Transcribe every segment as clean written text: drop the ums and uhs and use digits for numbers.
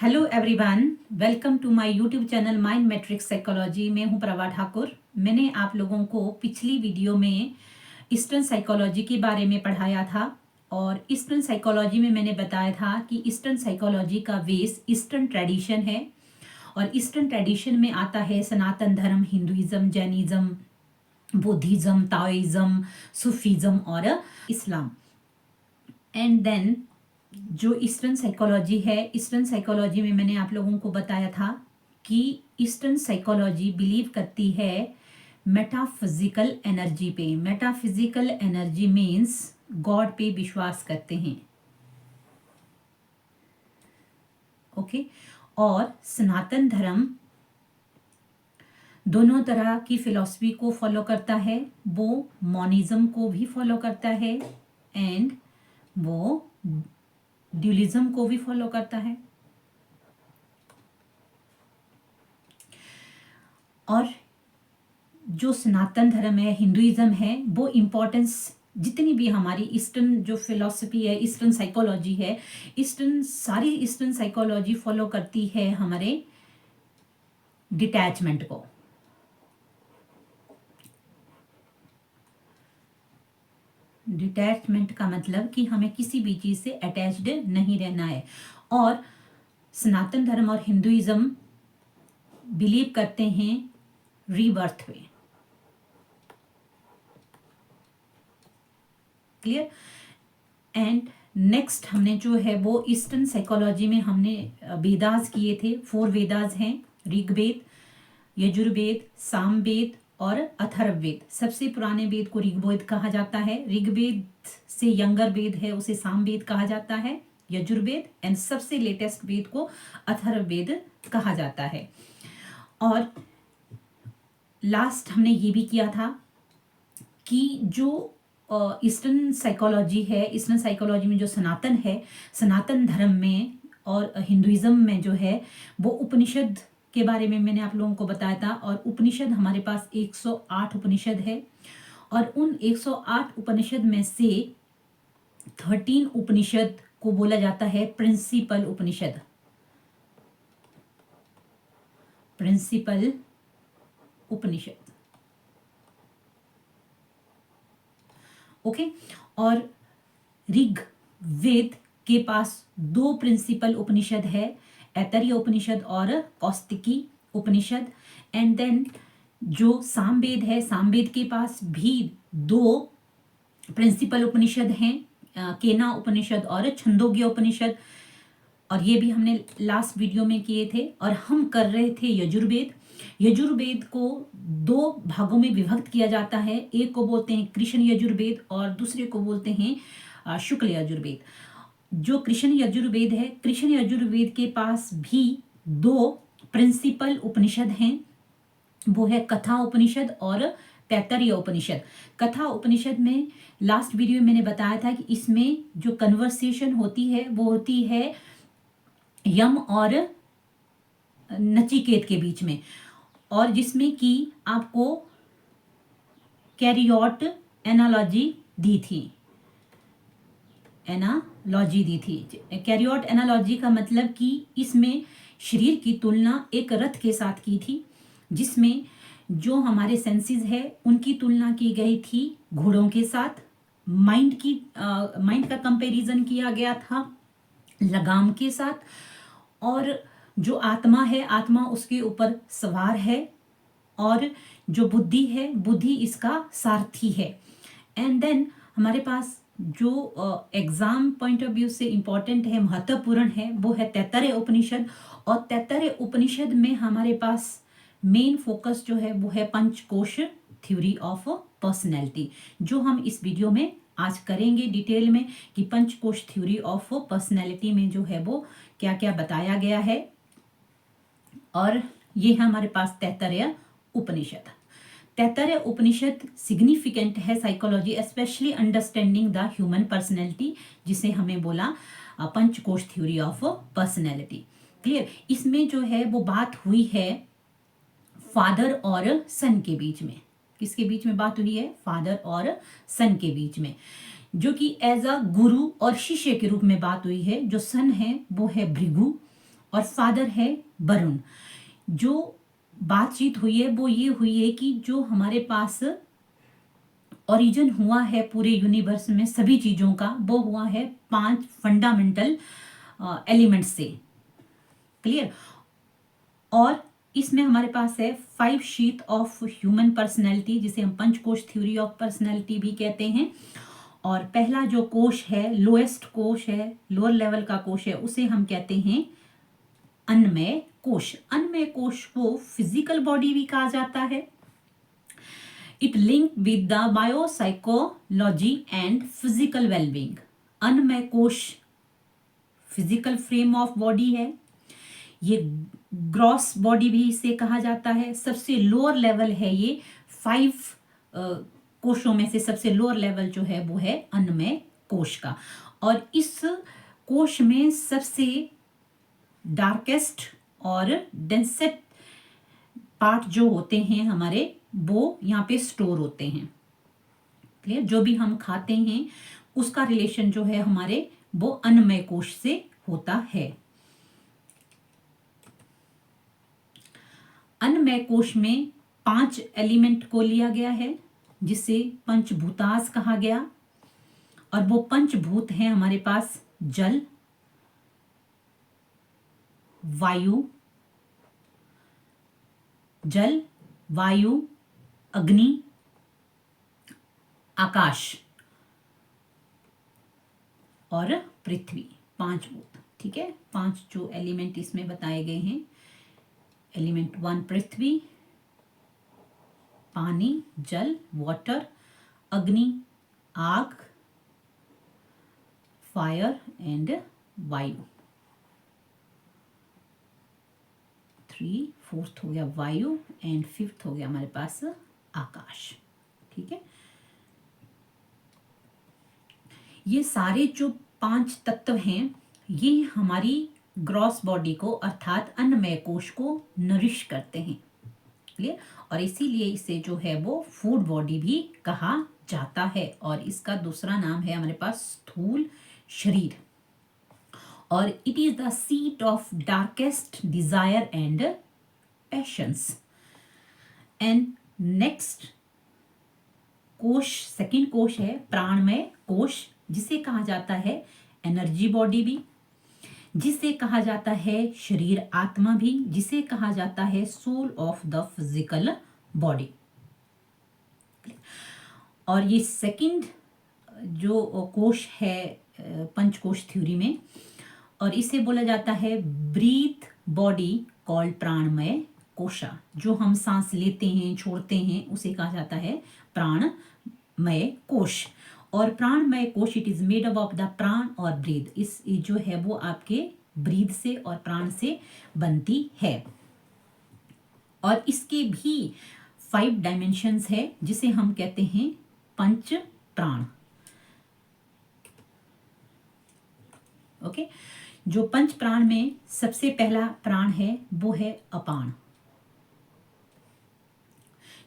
Hello everyone, welcome to my YouTube channel mind matrix psychology. मैं हूं प्रभा ठाकुर। मैंने आप लोगों को पिछली वीडियो में ईस्टर्न साइकोलॉजी के बारे में पढ़ाया था और ईस्टर्न साइकोलॉजी में मैंने बताया था कि ईस्टर्न साइकोलॉजी का बेस ईस्टर्न ट्रेडिशन है और ईस्टर्न ट्रेडिशन में आता है सनातन धर्म, Hinduism, Jainism, Buddhism, Taoism, Sufism और इस्लाम। एंड देन जो ईस्टर्न साइकोलॉजी है, ईस्टर्न साइकोलॉजी में मैंने आप लोगों को बताया था कि ईस्टर्न साइकोलॉजी बिलीव करती है मेटाफिजिकल एनर्जी पे। मेटाफिजिकल एनर्जी मीन्स गॉड पे विश्वास करते हैं। ओके। और सनातन धर्म दोनों तरह की फिलॉसफी को फॉलो करता है। वो मॉनिज्म को भी फॉलो करता है एंड वो ड्यूलिज्म को भी फॉलो करता है। और जो सनातन धर्म है, हिंदुइज्म है, वो इम्पोर्टेंस जितनी भी हमारी ईस्टर्न जो फिलॉसफी है, ईस्टर्न साइकोलॉजी है, सारी ईस्टर्न साइकोलॉजी फॉलो करती है हमारे डिटैचमेंट को। डिटैचमेंट का मतलब कि हमें किसी भी चीज से अटैच्ड नहीं रहना है। और सनातन धर्म और हिंदुइज्म बिलीव करते हैं रीबर्थ पे। क्लियर। एंड नेक्स्ट हमने जो है वो ईस्टर्न साइकोलॉजी में हमने वेदास किए थे। 4 वेदास हैं, ऋग्वेद, यजुर्वेद, सामवेद और अथर्ववेद। सबसे पुराने वेद को ऋग्वेद कहा जाता है। ऋग्वेद से यंगर वेद है उसे सामवेद कहा जाता है, यजुर्वेद। एंड सबसे लेटेस्ट वेद को अथर्ववेद कहा जाता है। और लास्ट हमने ये भी किया था कि जो ईस्टर्न साइकोलॉजी है, ईस्टर्न साइकोलॉजी में जो सनातन है, सनातन धर्म में और हिंदुइज्म में जो है वो उपनिषद के बारे में मैंने आप लोगों को बताया था। और उपनिषद हमारे पास 108 उपनिषद है और उन 108 उपनिषद में से 13 उपनिषद को बोला जाता है प्रिंसिपल उपनिषद। प्रिंसिपल उपनिषद। ओके। और ऋग्वेद के पास 2 प्रिंसिपल उपनिषद है, ऐतरेय उपनिषद और कौस्तिकी उपनिषद। एंड देन जो सामवेद है, सामवेद के पास भी 2 प्रिंसिपल उपनिषद हैं, केना उपनिषद और छंदोग्य उपनिषद। और ये भी हमने लास्ट वीडियो में किए थे। और हम कर रहे थे यजुर्वेद। यजुर्वेद को 2 भागों में विभक्त किया जाता है। एक को बोलते हैं कृष्ण यजुर्वेद और दूसरे को बोलते हैं शुक्ल यजुर्वेद। जो कृष्ण यजुर्वेद है, कृष्ण यजुर्वेद के पास भी 2 प्रिंसिपल उपनिषद हैं। वो है कथा उपनिषद और तैत्तरीय उपनिषद। कथा उपनिषद में लास्ट वीडियो में मैंने बताया था कि इसमें जो कन्वर्सेशन होती है वो होती है यम और नचिकेत के बीच में, और जिसमें कि आपको कैरियोट एनालॉजी दी थी। कैरियोट एनालॉजी का मतलब कि इसमें शरीर की तुलना एक रथ के साथ की थी, जिसमें जो हमारे सेंसेस है उनकी तुलना की गई थी घोड़ों के साथ। माइंड का कंपैरिजन किया गया था लगाम के साथ। और जो आत्मा है, आत्मा उसके ऊपर सवार है और जो बुद्धि है, बुद्धि इसका सारथी है। एंड देन हमारे पास जो एग्जाम पॉइंट ऑफ व्यू से इंपॉर्टेंट है, महत्वपूर्ण है, वो है तैत्तरीय उपनिषद। और तैत्तरीय उपनिषद में हमारे पास मेन फोकस जो है वो है पंचकोश थ्योरी ऑफ पर्सनैलिटी, जो हम इस वीडियो में आज करेंगे डिटेल में कि पंचकोश थ्योरी ऑफ पर्सनैलिटी में जो है वो क्या क्या बताया गया है। और ये है हमारे पास तैत्तरीय उपनिषद। तैत्तरीय उपनिषद सिग्निफिकेंट है psychology, specially understanding the human personality, जिसे हमें बोला पंचकोश थ्योरी ऑफ पर्सनैलिटी। क्लियर। इसमें जो है वो बात हुई है फादर और सन के बीच में। किसके बीच में बात हुई है? फादर और सन के बीच में, जो कि एज अ गुरु और शिष्य के रूप में बात हुई है। जो सन है वो है भृगु और फादर है वरुण। जो बातचीत हुई है वो ये हुई है कि जो हमारे पास ओरिजिन हुआ है पूरे यूनिवर्स में सभी चीज़ों का, वो हुआ है 5 फंडामेंटल एलिमेंट्स से। क्लियर। और इसमें हमारे पास है 5 शीट ऑफ ह्यूमन पर्सनैलिटी, जिसे हम पंचकोश थ्योरी ऑफ पर्सनैलिटी भी कहते हैं। और पहला जो कोश है, लोएस्ट कोश है, लोअर लेवल का कोश है, उसे हम कहते हैं अन्नमय कोश। अन्नमय कोश को फिजिकल बॉडी भी कहा जाता है। It link with the biopsychology and physical wellbeing. अन्नमय कोश फिजिकल फ्रेम ऑफ बॉडी है। ये ग्रॉस बॉडी भी इसे कहा जाता है। सबसे लोअर लेवल है ये 5 कोशों में से सबसे लोअर लेवल जो है वो है अन्नमय कोश का। और इस कोश में सबसे डार्केस्ट और डेंसेस्ट पार्ट जो होते हैं हमारे, वो यहाँ पे स्टोर होते हैं। क्लियर। जो भी हम खाते हैं उसका रिलेशन जो है हमारे वो अन्नमय कोश से होता है। अन्नमय कोश में 5 एलिमेंट को लिया गया है, जिसे पंचभूतास कहा गया। और वो पंचभूत हैं हमारे पास जल, वायु, अग्नि, आकाश और पृथ्वी। 5 भूत। ठीक है। 5 जो एलिमेंट इसमें बताए गए हैं। एलिमेंट 1 पृथ्वी, पानी, जल, वाटर, अग्नि, आग, फायर एंड वायु। 4th हो गया वायु एंड 5th हो गया हमारे पास आकाश। ठीक है। ये सारे जो 5 तत्व हैं ये हमारी ग्रॉस बॉडी को अर्थात अन्नमय कोश को नरिश करते हैं। क्लियर। और इसीलिए इसे जो है वो फूड बॉडी भी कहा जाता है। और इसका दूसरा नाम है हमारे पास स्थूल शरीर। और it is the seat of darkest desire and patience. And next कोश, सेकंड कोश है प्राणमय कोश, जिसे कहा जाता है एनर्जी बॉडी भी, जिसे कहा जाता है शरीर आत्मा भी, जिसे कहा जाता है soul of the physical body. और ये सेकंड जो कोश है पंचकोश थ्योरी में, और इसे बोला जाता है ब्रीथ बॉडी कॉल्ड प्राणमय कोशा। जो हम सांस लेते हैं छोड़ते हैं उसे कहा जाता है प्राणमय कोश। और प्राणमय कोश it is made up of the प्राण और ब्रीथ। इस जो है वो आपके ब्रीथ से और प्राण से बनती है। और इसके भी 5 डायमेंशंस है, जिसे हम कहते हैं पंच प्राण। ओके। जो पंच प्राण में सबसे पहला प्राण है वो है अपान।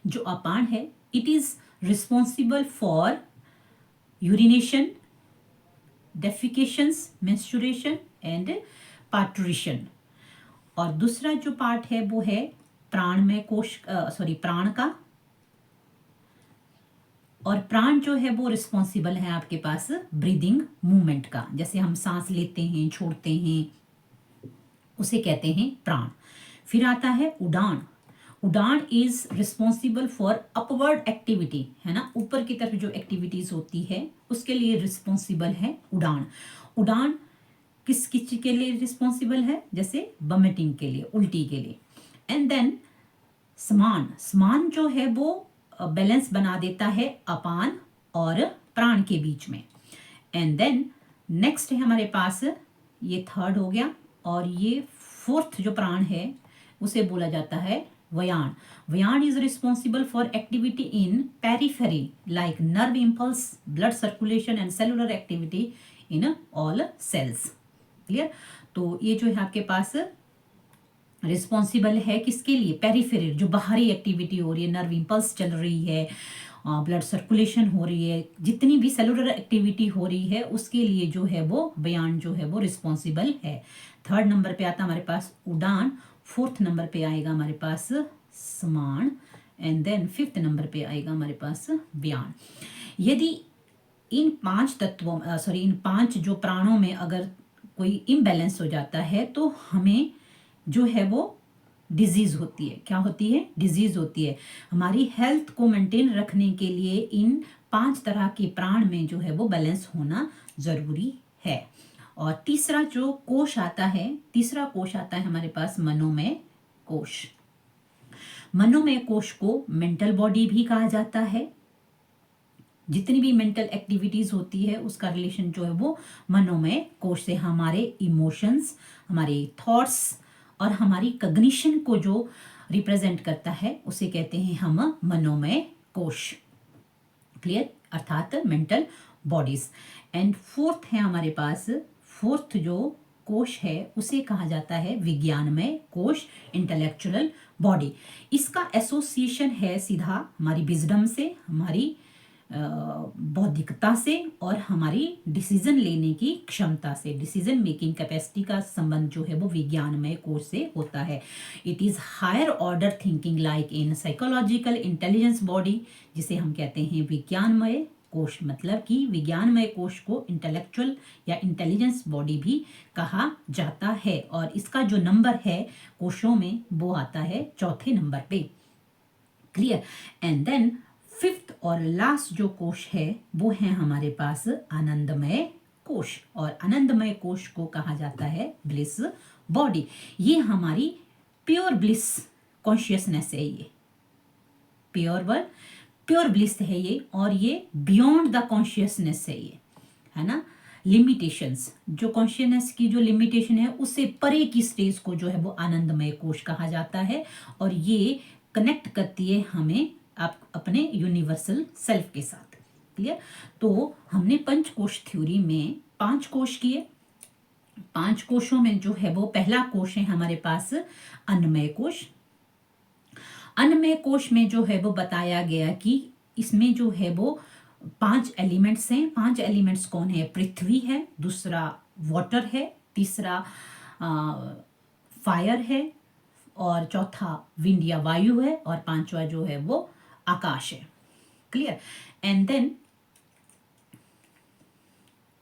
जो अपान है it is responsible for urination, defecations, menstruation and parturition. और दूसरा जो पार्ट है वो है प्राणमय कोश प्राण का। और प्राण जो है वो रिस्पॉन्सिबल है आपके पास ब्रीदिंग मूवमेंट का। जैसे हम सांस लेते हैं छोड़ते हैं उसे कहते हैं प्राण। फिर आता है उड़ान। उड़ान is responsible for upward activity, है ना, ऊपर की तरफ जो एक्टिविटीज होती है उसके लिए रिस्पॉन्सिबल है उड़ान। उड़ान किस किस के लिए रिस्पॉन्सिबल है? जैसे वॉमिटिंग के लिए, उल्टी के लिए। एंड देन समान। समान जो है वो बैलेंस बना देता है अपान और प्राण के बीच में। एंड देन नेक्स्ट है हमारे पास, ये थर्ड हो गया। और ये 4th जो प्राण है उसे बोला जाता है व्यान। व्यान is responsible for activity in periphery like nerve impulse, blood circulation and cellular activity in all cells. Clear. तो ये जो है आपके पास रिस्पॉन्सिबल है किसके लिए? पेरिफेरल, जो बाहरी एक्टिविटी हो रही है, नर्व इम्पल्स चल रही है, ब्लड सर्कुलेशन हो रही है, जितनी भी सेलुलर एक्टिविटी हो रही है उसके लिए जो है वो बयान जो है वो रिस्पॉन्सिबल है। थर्ड नंबर पे आता है हमारे पास उड़ान, फोर्थ नंबर पे आएगा हमारे पास समान, एंड देन फिफ्थ नंबर पे आएगा हमारे पास व्यान। यदि इन पांच तत्वों इन पांच जो प्राणों में अगर कोई इम्बैलेंस हो जाता है तो हमें जो है वो डिजीज होती है। क्या होती है? डिजीज होती है। हमारी हेल्थ को मेंटेन रखने के लिए इन पांच तरह के प्राण में जो है वो बैलेंस होना जरूरी है। और तीसरा जो कोश आता है, तीसरा कोश आता है हमारे पास मनोमय कोश। मनोमय कोश को मेंटल बॉडी भी कहा जाता है। जितनी भी मेंटल एक्टिविटीज होती है उसका रिलेशन जो है वो मनोमय कोश से, हमारे इमोशंस, हमारे थॉट्स और हमारी कॉग्निशन को जो रिप्रेजेंट करता है उसे कहते हैं हम मनोमय कोश। क्लियर? अर्थात मेंटल बॉडीज। एंड फोर्थ है हमारे पास, फोर्थ जो कोश है उसे कहा जाता है विज्ञानमय कोश, इंटेलेक्चुअल बॉडी। इसका एसोसिएशन है सीधा हमारी विजडम से, हमारी बौद्धिकता से और हमारी डिसीजन लेने की क्षमता से। डिसीजन मेकिंग कैपेसिटी का संबंध जो है वो विज्ञानमय कोश से होता है। It is higher order thinking like in psychological intelligence body, जिसे हम कहते हैं विज्ञानमय कोश। मतलब कि विज्ञानमय कोश को इंटेलेक्चुअल या इंटेलिजेंस बॉडी भी कहा जाता है। और इसका जो नंबर है कोशों में वो आता है चौथे नंबर पे। क्लियर? एंड देन फिफ्थ और लास्ट जो कोश है वो है हमारे पास आनंदमय कोश। और आनंदमय कोश को कहा जाता है ब्लिस बॉडी। ये हमारी प्योर ब्लिस कॉन्शियसनेस है, ये प्योर ब्लिस है ये, और ये बियॉन्ड द कॉन्शियसनेस है ये, है ना। लिमिटेशंस, जो कॉन्शियसनेस की जो लिमिटेशन है उससे परे की स्टेज को जो है वो आनंदमय कोश कहा जाता है। और ये कनेक्ट करती है हमें आप अपने यूनिवर्सल सेल्फ के साथ। क्लियर? तो हमने पंचकोश थ्योरी में 5 कोश किए। 5 कोशों में जो है वो पहला कोश है हमारे पास अन्नमय कोश। अन्नमय कोश में जो है वो बताया गया कि इसमें जो है वो 5 एलिमेंट्स हैं। 5 एलिमेंट्स कौन है? पृथ्वी है, दूसरा वाटर है, तीसरा फायर है, और चौथा विंड या वायु है, और पांचवा जो है वो आकाश है। क्लियर? एंड देन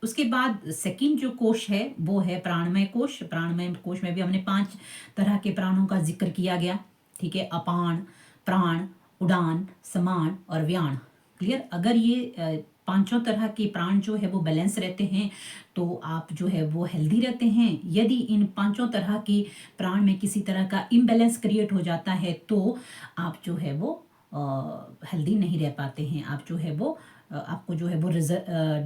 उसके बाद सेकंड जो कोश है वो है प्राणमय कोश। प्राणमय कोश में भी हमने 5 तरह के प्राणों का जिक्र किया गया। ठीक है? अपान, प्राण, उड़ान, समान और व्यान। क्लियर? अगर ये पांचों तरह के प्राण जो है वो बैलेंस रहते हैं तो आप जो है वो हेल्दी रहते हैं। यदि इन पांचों तरह के प्राण में किसी तरह का इम्बैलेंस क्रिएट हो जाता है तो आप जो है वो हेल्दी नहीं रह पाते हैं। आप जो है वो आपको जो है वो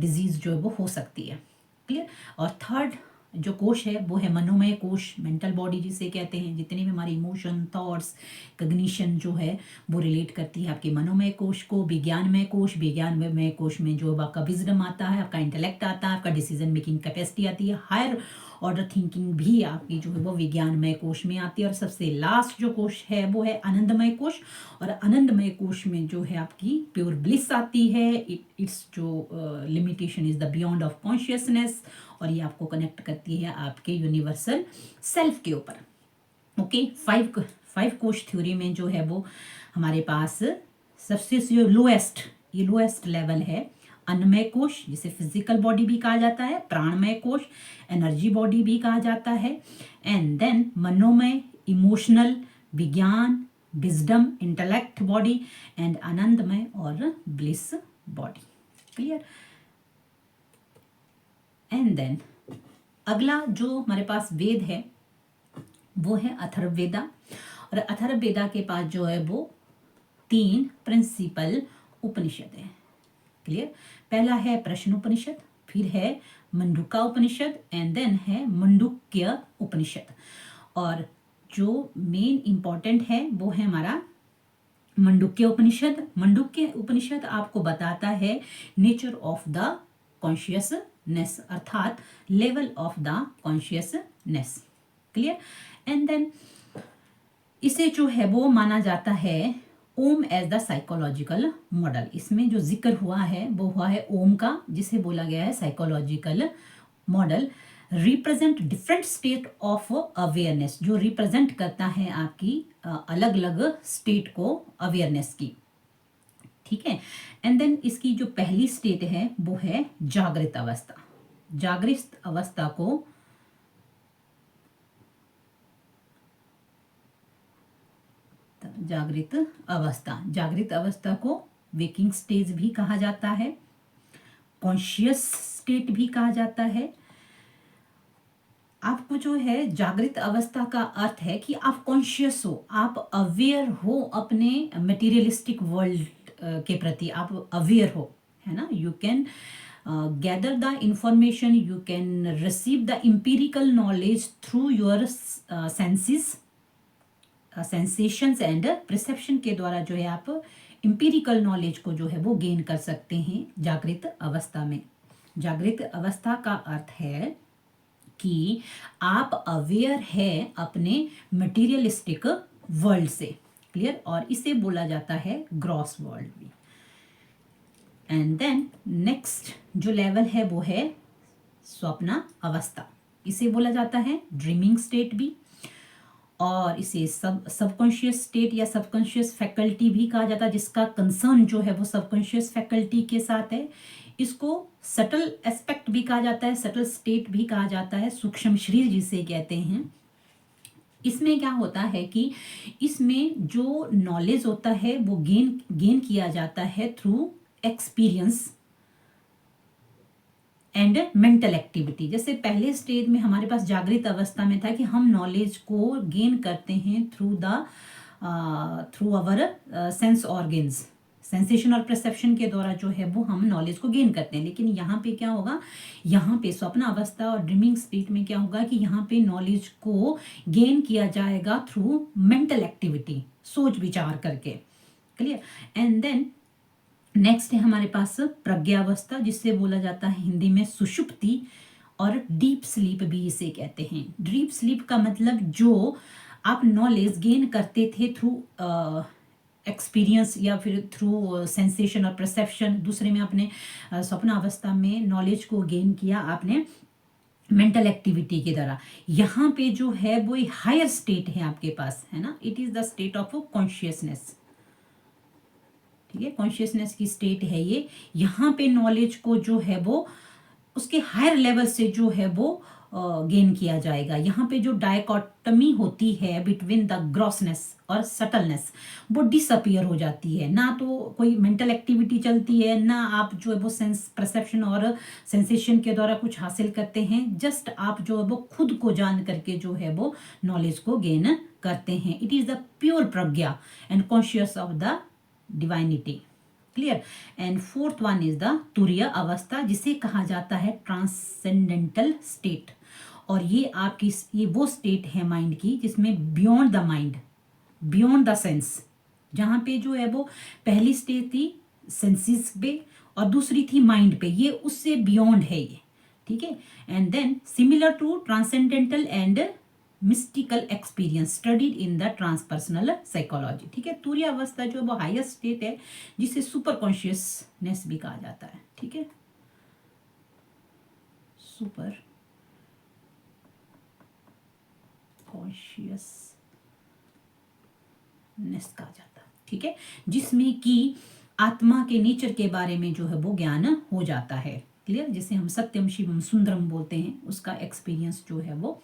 डिजीज जो है वो हो सकती है। क्लियर? और थर्ड जो कोश है वो है मनोमय कोश, मेंटल बॉडी जिसे कहते हैं। जितने भी हमारे इमोशन, थॉट्स, कॉग्निशन जो है वो रिलेट करती है आपके मनोमय कोश को। विज्ञानमय कोश, विज्ञानमय कोश में जो आपका विजडम आता है, आपका इंटेलेक्ट आता है, आपका डिसीजन मेकिंग कैपेसिटी आती है, हायर ऑर्डर थिंकिंग भी आपकी जो है वो विज्ञानमय कोश में आती है। और सबसे लास्ट जो कोश है वो है आनंदमय कोश। और आनंदमय कोश में जो है आपकी प्योर ब्लिस आती है। इट्स जो limitation is the beyond of consciousness, और ये आपको कनेक्ट करती है आपके यूनिवर्सल सेल्फ के ऊपर। ओके, 5 कोश थ्योरी में जो है वो हमारे पास सबसे जो लोएस्ट लेवल है अन्नमय कोश, जिसे फिजिकल बॉडी भी कहा जाता है। प्राणमय कोश, एनर्जी बॉडी भी कहा जाता है। एंड देन मनोमय, इमोशनल, विज्ञान, विजडम, इंटेलेक्ट बॉडी, एंड आनंदमय और bliss body. Clear? And then अगला जो हमारे पास वेद है वो है अथर्ववेदा। और अथर्ववेदा के पास जो है वो 3 प्रिंसिपल उपनिषद है। क्लियर? पहला है प्रश्नोपनिषद, फिर है मंडूका उपनिषद, एंड देन है मंडूक्य उपनिषद। और जो मेन इंपॉर्टेंट है वो है हमारा मंडूक्य उपनिषद। मंडूक्य उपनिषद आपको बताता है नेचर ऑफ द कॉन्शियसनेस, अर्थात level of the consciousness. Clear? And then इसे जो है वो माना जाता है Om as the psychological model. इसमें जो जिक्र हुआ है वो हुआ है ओम का, जिसे बोला गया है psychological model. Represent different state of awareness, जो रिप्रेजेंट करता है आपकी अलग अलग स्टेट को अवेयरनेस की, ठीक है। एंड देन इसकी जो पहली स्टेट है वो है जागृत अवस्था। जागृत अवस्था को जागृत अवस्था को वेकिंग स्टेज भी कहा जाता है, कॉन्शियस स्टेट भी कहा जाता है। आपको जो है जागृत अवस्था का अर्थ है कि आप कॉन्शियस हो, आप अवेयर हो अपने मटेरियलिस्टिक वर्ल्ड के प्रति, आप अवेयर हो, है ना। You can gather the information, you can receive the empirical knowledge through your senses, sensations and perception के द्वारा जो है आप एम्पिरिकल नॉलेज को जो है वो गेन कर सकते हैं जागृत अवस्था में। जागृत अवस्था का अर्थ है कि आप अवेयर है अपने मटेरियलिस्टिक वर्ल्ड से, क्लियर। और इसे बोला जाता है ग्रॉस वर्ल्ड भी। एंड देन नेक्स्ट जो लेवल है वो है स्वप्न अवस्था, इसे बोला जाता है ड्रीमिंग स्टेट भी, और इसे सबकॉन्शियस स्टेट या सबकॉन्शियस फैकल्टी भी कहा जाता है, जिसका कंसर्न जो है वो सबकॉन्शियस फैकल्टी के साथ है। इसको सटल एस्पेक्ट भी कहा जाता है, सटल स्टेट भी कहा जाता है, सूक्ष्म शरीर जिसे कहते हैं। इसमें क्या होता है कि इसमें जो नॉलेज होता है वो गेन किया जाता है through experience and mental activity. जैसे पहले स्टेज में हमारे पास जागृत अवस्था में था कि हम नॉलेज को गेन करते हैं through our sense organs, sensation और परसेप्शन के द्वारा जो है वो हम नॉलेज को गेन करते हैं। लेकिन यहाँ पे क्या होगा, यहाँ पे स्वप्न अवस्था और ड्रीमिंग स्टेट में क्या होगा कि यहाँ पे नॉलेज को गेन किया जाएगा थ्रू मेंटल एक्टिविटी, सोच विचार करके, क्लियर। एंड देन नेक्स्ट है हमारे पास प्रज्ञावस्था, जिससे बोला जाता है हिंदी में सुषुप्ति, और डीप स्लीप भी इसे कहते हैं। डीप स्लीप का मतलब जो आप नॉलेज गेन करते थे थ्रू एक्सपीरियंस या फिर थ्रू सेंसेशन और परसेप्शन, दूसरे में आपने स्वप्न अवस्था में नॉलेज को गेन किया आपने मेंटल एक्टिविटी के द्वारा। यहाँ पे जो है वो हायर स्टेट है आपके पास, है ना। It is the state of consciousness, ठीक है, कॉन्शियसनेस की स्टेट है ये। यहाँ पे नॉलेज को जो है वो उसके हायर लेवल से जो है वो गेन किया जाएगा। यहाँ पे जो डायकोटमी होती है बिटवीन द ग्रॉसनेस और सटलनेस वो डिसअपियर हो जाती है। ना तो कोई मेंटल एक्टिविटी चलती है, ना आप जो है वो सेंस परसेप्शन और सेंसेशन के द्वारा कुछ हासिल करते हैं, जस्ट आप जो है वो खुद को जान करके जो है वो नॉलेज को गेन करते हैं। It is the pure Pragya and conscious of the divinity, clear. And fourth one is the तुरीय अवस्था, जिसे कहा जाता है ट्रांसेंडेंटल स्टेट। और ये वो स्टेट है माइंड की जिसमें beyond the mind, beyond the sense, जहां पे जो है वो पहली स्टेट थी सेंसेस पे और दूसरी थी माइंड पे, ये उससे बियॉन्ड है ये, ठीक है। And then similar to transcendental and mystical experience studied in the transpersonal psychology, ठीक है। तुरीय अवस्था जो वो हाईएस्ट स्टेट है जिसे सुपर कॉन्शियसनेस भी कहा जाता है, ठीक है, सुपर कॉन्शियसनेस कहा जाता है, ठीक है, जिसमें कि आत्मा के नेचर के बारे में जो है वो ज्ञान हो जाता है, क्लियर। जिसे हम सत्यम शिवम सुंदरम बोलते हैं, उसका एक्सपीरियंस जो है वो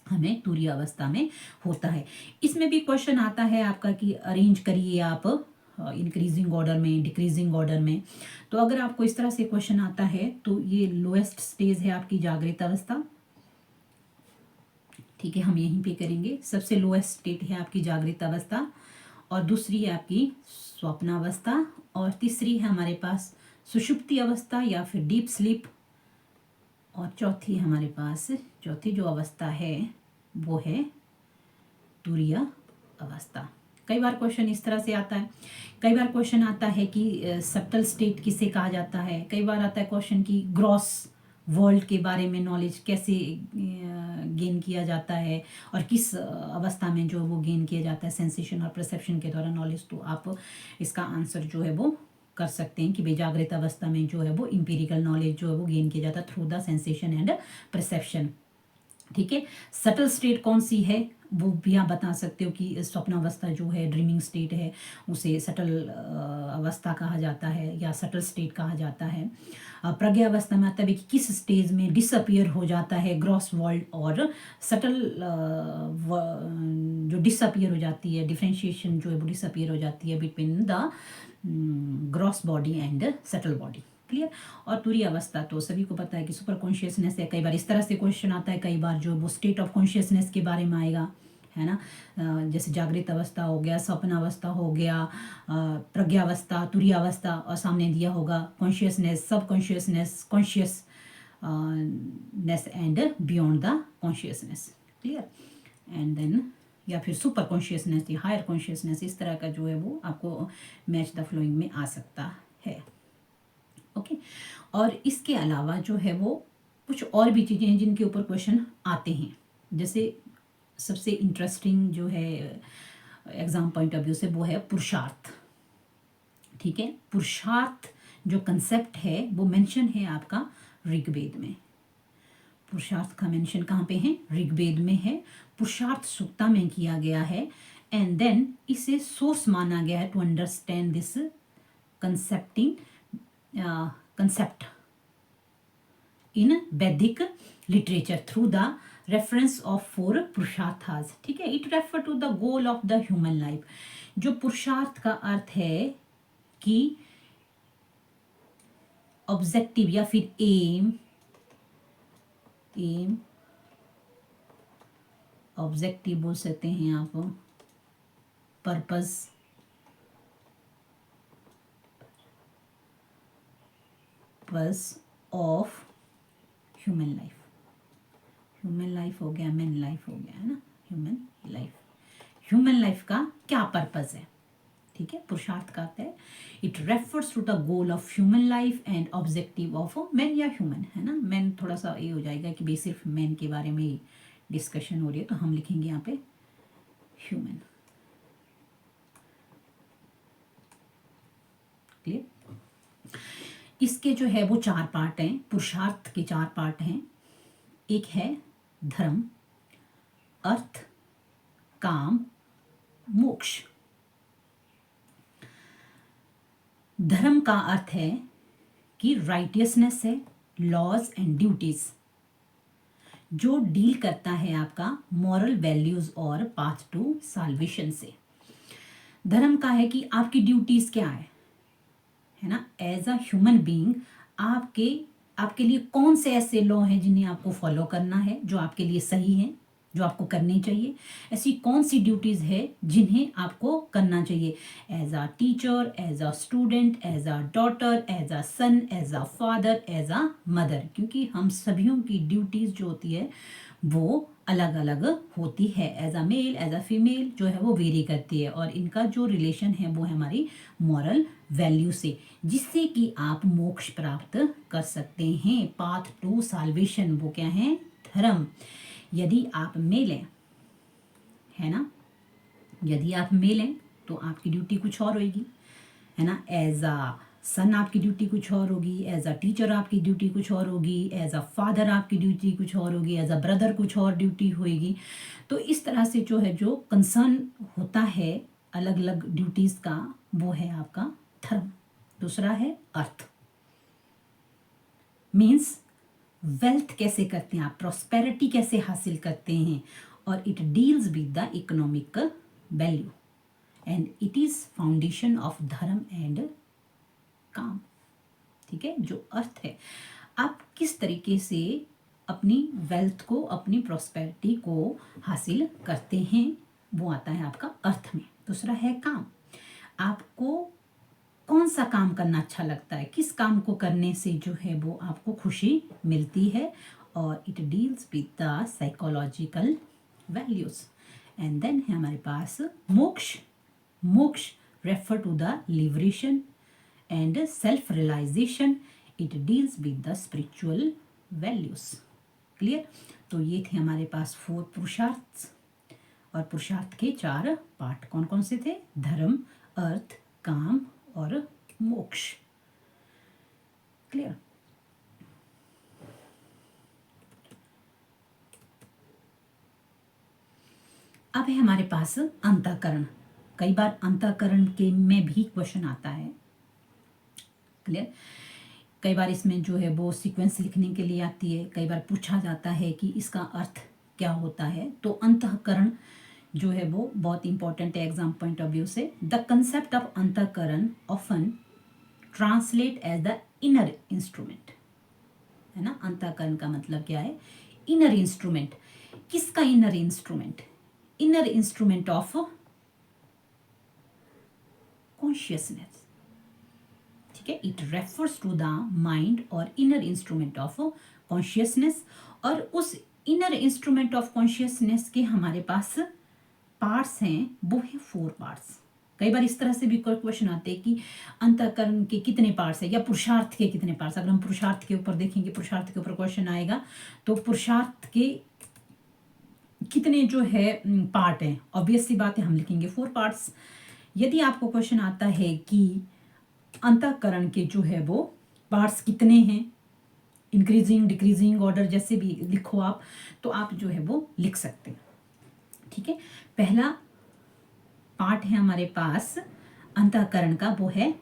हमें तुरीय अवस्था में होता है। इसमें भी क्वेश्चन आता है आपका कि अरेंज करिए आप इंक्रीजिंग ऑर्डर में, डिक्रीजिंग ऑर्डर में। तो अगर आपको इस तरह से क्वेश्चन आता है तो ये लोएस्ट स्टेज है आपकी जागृत अवस्था, ठीक है, हम यहीं पे करेंगे। सबसे लोएस्ट स्टेट है आपकी जागृत अवस्था, और दूसरी है आपकी स्वप्न अवस्था, और तीसरी है हमारे पास सुषुप्ति अवस्था या फिर डीप स्लीप, और चौथी हमारे पास चौथी जो अवस्था है वो है तुरीय अवस्था। कई बार क्वेश्चन इस तरह से आता है, कई बार क्वेश्चन आता है कि सटल स्टेट किसे कहा जाता है, कई बार आता है क्वेश्चन की ग्रॉस वर्ल्ड के बारे में नॉलेज कैसे गेन किया जाता है और किस अवस्था में जो वो गेन किया जाता है सेंसेशन और परसेप्शन के द्वारा नॉलेज। तो आप इसका आंसर जो है वो कर सकते हैं कि भाई जागृत अवस्था में जो है वो इंपीरिकल नॉलेज जो है वो गेन किया जाता है through the sensation and perception. ठीक है, सटल स्टेट कौन सी है वो भी आप बता सकते हो कि स्वप्नावस्था जो है, ड्रीमिंग स्टेट है, उसे सटल अवस्था कहा जाता है या सटल स्टेट कहा जाता है। प्रज्ञावस्था में आता है कि किस स्टेज में डिसअपियर हो जाता है ग्रॉस वर्ल्ड और सटल जो डिसअपियर हो जाती है, डिफ्रेंशिएशन जो है वो डिसअपियर हो जाती है between the gross body and subtle body. Clear. और तुरीय अवस्था तो सभी को पता है कि सुपर कॉन्शियसनेस है। कई बार इस तरह से क्वेश्चन आता है, कई बार जो वो स्टेट ऑफ कॉन्शियसनेस के बारे में आएगा, है ना। जैसे जागृत अवस्था हो गया, स्वप्न अवस्था हो गया, प्रज्ञावस्था, तुरीय अवस्था, और सामने दिया होगा consciousness, sub consciousness, consciousness and beyond the consciousness. Clear. And then या फिर सुपर कॉन्शियसनेस या हायर कॉन्शियसनेस, इस तरह का जो है वो आपको मैच द फ्लोइंग में आ सकता है। ओके। और इसके अलावा जो है वो कुछ और भी चीज़ें हैं जिनके ऊपर क्वेश्चन आते हैं। जैसे सबसे इंटरेस्टिंग जो है एग्जाम पॉइंट ऑफ व्यू से वो है पुरुषार्थ। ठीक है, पुरुषार्थ जो कंसेप्ट है वो मेंशन है आपका ऋग्वेद में। पुरुषार्थ का मेंशन कहाँ पे है? ऋग्वेद में है। पुरुषार्थ सूक्ता में किया गया है एंड देन इसे सोर्स माना गया है to understand this concept in Vedic literature through the reference of 4 पुरुषार्थास। ठीक है, it refer to the goal of the human life. जो पुरुषार्थ का अर्थ है कि ऑब्जेक्टिव या फिर एम ऑब्जेक्टिव बोल सकते हैं आप, purpose, of human life. Human life हो गया, मैन लाइफ हो गया, है ना। ह्यूमन लाइफ का क्या पर्पस है? ठीक है, पुरुषार्थ का अर्थ है it refers to the goal of human life and objective of man या ह्यूमन, है ना। मैन थोड़ा सा ये हो जाएगा कि भाई सिर्फ मैन के बारे में डिस्कशन हो रही है, तो हम लिखेंगे यहाँ पे ह्यूमन। क्लियर। इसके जो है वो 4 पार्ट हैं, पुरुषार्थ के 4 पार्ट हैं। एक है धर्म, अर्थ, काम, मोक्ष। धर्म का अर्थ है कि राइटियसनेस है, लॉज एंड ड्यूटीज, जो डील करता है आपका मॉरल वैल्यूज और पाथ टू साल्वेशन से। धर्म का है कि आपकी ड्यूटीज क्या है ना, एज अ ह्यूमन बीइंग आपके लिए कौन से ऐसे लॉ हैं जिन्हें आपको फॉलो करना है, जो आपके लिए सही है, जो आपको करनी चाहिए। ऐसी कौन सी ड्यूटीज़ है जिन्हें आपको करना चाहिए as a teacher, as a student, as a daughter, as a son, as a father, as a mother. क्योंकि हम सभियों की ड्यूटीज़ जो होती है वो अलग अलग होती है। As a male, as a female जो है वो वेरी करती है, और इनका जो रिलेशन है वो है हमारी मॉरल वैल्यू से, जिससे कि आप मोक्ष प्राप्त कर सकते हैं। पाथ टू साल्वेशन वो क्या है? धर्म। यदि आप मेल हैं, है ना, यदि आप मेल हैं तो आपकी ड्यूटी कुछ और होगी, है ना। एज अ सन आपकी ड्यूटी कुछ और होगी, एज अ टीचर आपकी ड्यूटी कुछ और होगी, एज अ फादर आपकी ड्यूटी कुछ और होगी, एज अ ब्रदर कुछ और ड्यूटी होगी। तो इस तरह से जो है जो कंसर्न होता है अलग अलग ड्यूटीज़ का, वो है आपका धर्म। दूसरा है अर्थ, मीन्स वेल्थ कैसे करते हैं आप, प्रॉस्पेरिटी कैसे हासिल करते हैं, और it deals with the economic value and it is foundation of धर्म एंड काम। ठीक है, जो अर्थ है आप किस तरीके से अपनी वेल्थ को, अपनी प्रॉस्पेरिटी को हासिल करते हैं, वो आता है आपका अर्थ में। दूसरा है काम, आपको कौन सा काम करना अच्छा लगता है, किस काम को करने से जो है वो आपको खुशी मिलती है, और it deals with the psychological values. And then है हमारे पास मोक्ष। मोक्ष refer to the liberation and self realisation, it deals with the spiritual values. Clear. तो ये थे हमारे पास 4 पुरुषार्थ, और पुरुषार्थ के 4 पार्ट कौन कौन से थे? धर्म, अर्थ, काम और मोक्ष। क्लियर। अब है हमारे पास अंतःकरण। कई बार अंतःकरण के में भी क्वेश्चन आता है। क्लियर। कई बार इसमें जो है वो सीक्वेंस लिखने के लिए आती है, कई बार पूछा जाता है कि इसका अर्थ क्या होता है। तो अंतःकरण जो है वो बहुत इंपॉर्टेंट है एग्जाम पॉइंट ऑफ व्यू से। द कंसेप्ट ऑफ अंतःकरण often translate as the inner instrument, है ना। अंतःकरण का मतलब क्या है? Inner instrument. किसका inner instrument? Inner instrument of consciousness. ठीक है, it refers to the mind और इनर इंस्ट्रूमेंट ऑफ कॉन्शियसनेस। और उस इनर इंस्ट्रूमेंट ऑफ कॉन्शियसनेस के हमारे पास पार्ट्स हैं, वो है 4 पार्ट्स। कई बार इस तरह से भी क्वेश्चन आते हैं कि अंतःकरण के कितने पार्ट्स है या पुरुषार्थ के कितने पार्ट्स। अगर हम पुरुषार्थ के ऊपर देखेंगे, पुरुषार्थ के ऊपर क्वेश्चन आएगा, तो पुरुषार्थ के कितने जो है पार्ट हैं, ऑब्वियस सी बात है हम लिखेंगे 4 पार्ट्स। यदि आपको क्वेश्चन आता है कि अंतःकरण के जो है वो पार्ट्स कितने हैं, इंक्रीजिंग डिक्रीजिंग ऑर्डर जैसे भी लिखो आप, तो आप जो है वो लिख सकते हैं। ठीक है, पहला पार्ट है हमारे पास अंतःकरण का, वो है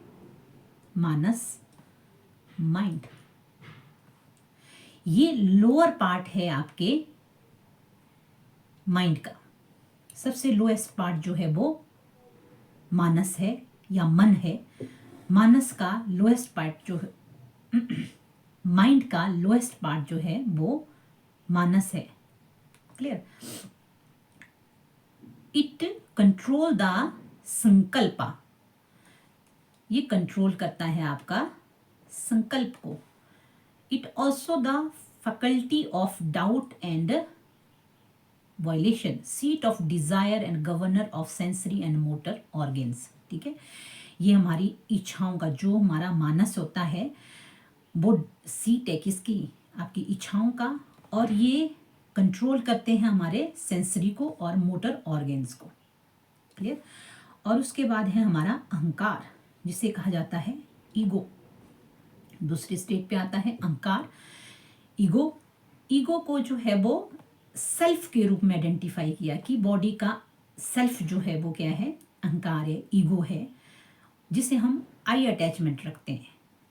मानस, माइंड। ये लोअर पार्ट है आपके माइंड का। सबसे लोएस्ट पार्ट जो है वो मानस है या मन है। मानस का लोएस्ट पार्ट जो है माइंड का लोएस्ट पार्ट जो है वो मानस है। क्लियर। इट कंट्रोल द संकल्पा। ये कंट्रोल करता है आपका संकल्प को। It also the faculty of doubt and violation, seat of desire and governor of sensory and motor organs. ठीक है, ये हमारी इच्छाओं का, जो हमारा मानस होता है वो सीट है किसकी? आपकी इच्छाओं का। और ये कंट्रोल करते हैं हमारे सेंसरी को और मोटर ऑर्गेन्स को। क्लियर। और उसके बाद है हमारा अहंकार, जिसे कहा जाता है ईगो। दूसरे स्टेज पे आता है अहंकार, ईगो। ईगो को जो है वो सेल्फ के रूप में आइडेंटिफाई किया कि बॉडी का सेल्फ जो है वो क्या है? अहंकार है, ईगो है, जिसे हम आई अटैचमेंट रखते हैं,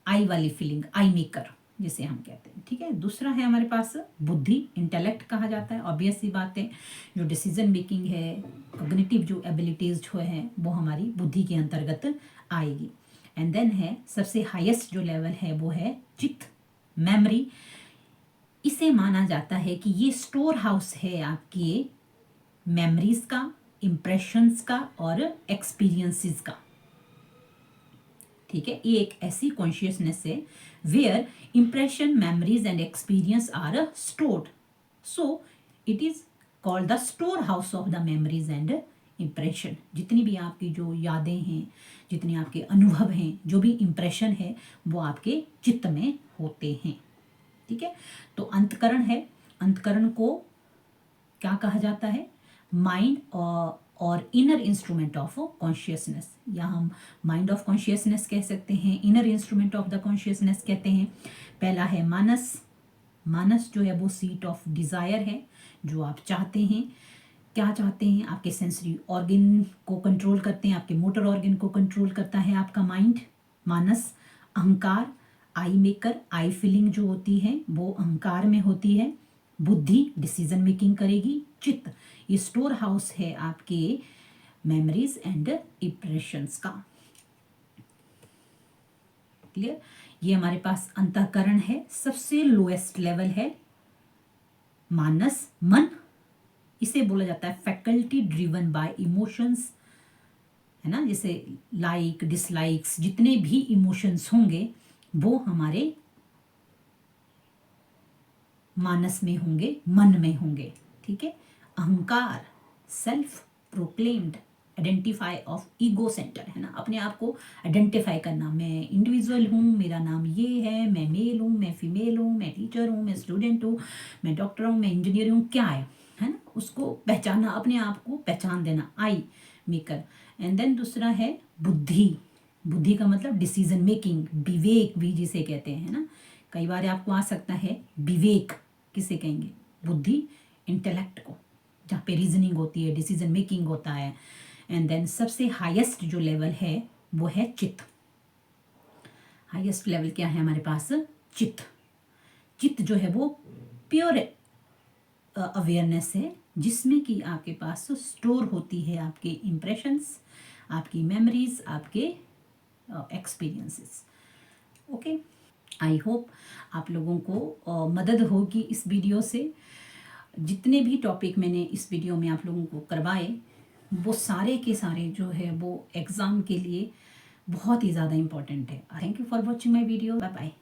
आई वाली फीलिंग, आई मेकर जिसे हम कहते हैं। ठीक है। दूसरा है हमारे पास बुद्धि, इंटेलेक्ट कहा जाता है। ऑब्वियस सी बात है, जो डिसीजन मेकिंग है, कॉग्निटिव जो एबिलिटीज जो है वो हमारी बुद्धि के अंतर्गत आएगी। एंड देन है सबसे हाईएस्ट जो लेवल है वो है चित्त, मेमोरी। इसे माना जाता है कि ये स्टोर हाउस है आपके मेमोरीज का, इम्प्रेशंस का और एक्सपीरियंसेस का। ठीक है, ये एक ऐसी कॉन्शियसनेस है where impression, memories and experience are stored, so it is called the store house of the memories and impression. जितनी भी आपकी जो यादें हैं, जितने आपके अनुभव हैं, जो भी इम्प्रेशन है वो आपके चित्त में होते हैं। ठीक है, तो अंतकरण है। अंतकरण को क्या कहा जाता है? माइंड और इनर इंस्ट्रूमेंट ऑफ कॉन्शियसनेस, या हम माइंड ऑफ कॉन्शियसनेस कह सकते हैं, inner instrument of the consciousness कहते हैं। पहला है मानस। मानस जो है वो सीट ऑफ डिजायर है, जो आप चाहते हैं। क्या चाहते हैं? आपके सेंसरी ऑर्गन को कंट्रोल करते हैं, आपके मोटर ऑर्गन को कंट्रोल करता है आपका माइंड, मानस। अहंकार, आई मेकर, आई फीलिंग जो होती है वो अहंकार में होती है। बुद्धि डिसीजन मेकिंग करेगी। चित्त, ये स्टोर हाउस है आपके मेमोरीज एंड इंप्रेशंस का। क्लियर। ये हमारे पास अंतःकरण है। सबसे लोएस्ट लेवल है मानस, मन। इसे बोला जाता है फैकल्टी ड्रिवन बाय इमोशंस, है ना। जैसे लाइक, डिसलाइक्स, जितने भी इमोशंस होंगे वो हमारे मानस में होंगे, मन में होंगे। ठीक है। अहंकार, self proclaimed identify of ego centre, है ना। अपने आप को आइडेंटिफाई करना, मैं इंडिविजुअल हूँ, मेरा नाम ये है, मैं मेल हूँ, मैं फीमेल हूँ, मैं टीचर हूँ, मैं स्टूडेंट हूँ, मैं डॉक्टर हूँ, मैं इंजीनियर हूँ, क्या है ना। उसको पहचानना, अपने आप को पहचान देना, आई मेकर। एंड देन दूसरा है बुद्धि, बुद्धि का मतलब डिसीजन मेकिंग, विवेक भी जिसे कहते हैं ना। कई बार आपको आ सकता है विवेक किसे कहेंगे, बुद्धि, इंटेलेक्ट को, जहाँ पे रीजनिंग होती है, डिसीजन मेकिंग होता है। एंड देन सबसे हाईएस्ट जो लेवल है वो है चित्त। हाईएस्ट लेवल क्या है हमारे पास, चित्त। चित्त जो है वो प्योर अवेयरनेस है, जिसमें कि आपके पास स्टोर होती है आपके इम्प्रेशंस, आपकी मेमोरीज, आपके एक्सपीरियंसेस। ओके, आई होप आप लोगों को मदद होगी इस वीडियो से। जितने भी टॉपिक मैंने इस वीडियो में आप लोगों को करवाए वो सारे के सारे जो है वो एग्ज़ाम के लिए बहुत ही ज़्यादा इम्पॉर्टेंट है। Thank you for watching my video. Bye bye.